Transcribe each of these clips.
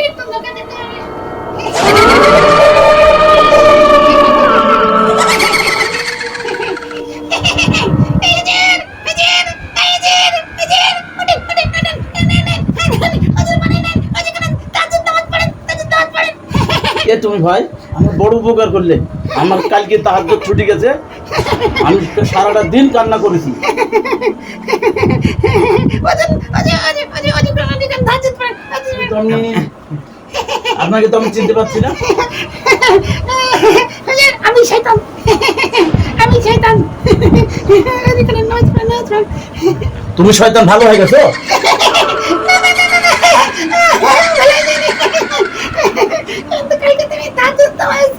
একটু ধোকা দিতে হবে। হুজুর, হুজুর, হুজুর, হুজুর, উঠেন, উঠেন, উঠেন, হুজুর বানিয়ে নেন, হুজুর করেন, তাহাজ্জুদ নামাজ পড়েন, তাহাজ্জুদ নামাজ পড়েন। এ তুমি ভাই আমার বড় উপকার করলে। আমার কালকে তাহাজ্জুদ ছুটি গেছে, আমি সারাটা দিন কান্না করেছি। কিন্তু আপনাকে তো আমি চিনতে পারছি না। আমি শয়তান, আমি শয়তান। নামাজ পড়েন, নামাজ পড়েন। তুমি শয়তান ভালো হয়ে গেছো। কিন্তু কালকে তুমি তাহাজ্জুদ নামাজ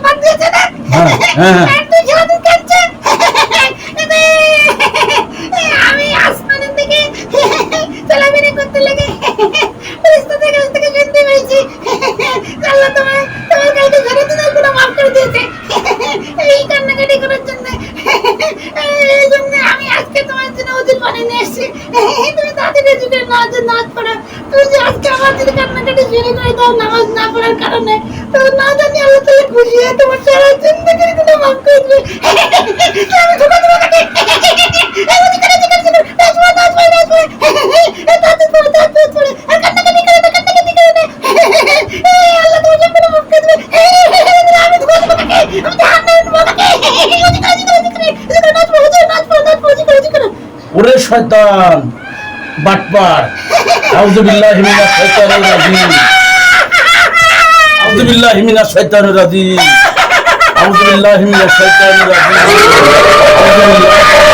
বাদ দিয়েছো না? হ্যাঁ, হ্যাঁ, হ্যাঁ। আর তুই সারাদিন কাঁদছিস। আমি আসমানের দিকে চলাফেরা করতে লেগে ফেরেশতাদের কাছ থেকে শুনতে পেয়েছি, আল্লাহ তোমার কালকে সারাদিনের গুনাহ মাফ করে দিয়েছে। এই কান্নাকাটি করার জন্য, এই জন্য আমি আজকে তোমার জন্য ওযু বানিয়ে নিয়ে এসেছি। তুমি তাড়াতাড়ি ওযু করে নামাজ পড়ো। তুমি যে আজকে আমার জন্য কান্নাকাটি শুরু করে দাও নামাজ না পড়ার কারণে, তো না জানি আল্লাহ তাআলা খুশি হয়ে তোমার সারা জিন্দেগির গুনাহ মাফ করে দিবে। আমি ধোকা দেবো নাকি? এই ওযু করে, ওযু করে, নামাজ পড়ো, নামাজ পড়ো, নামাজ পড়ো। তাহাজ্জুদ পড়ো, তাহাজ্জুদ পড়ো। আর কান্নাকাটি করো না, কান্নাকাটি করো না। আল্লাহ তোমার সব গুনাহ মাফ করে দিবে। আমি ধোকা দেবো নাকি? আমি জাহান্নামে দেবো নাকি? ওযু করে, ওযু করে, ওযু করে, ওযু করে, নামাজ পড়ো, নামাজ পড়ো, নামাজ পড়ো, ওযু করো, ওযু করো। ওরে শয়তান বাটপার, আউযু বিল্লাহি মিনাশ শাইতানির রাজিম, আউযু বিল্লাহি মিনাশ শাইতানির রাজিম, আউযু বিল্লাহি মিনাশ শাইতানির রাজিম, আউযু বিল্লাহি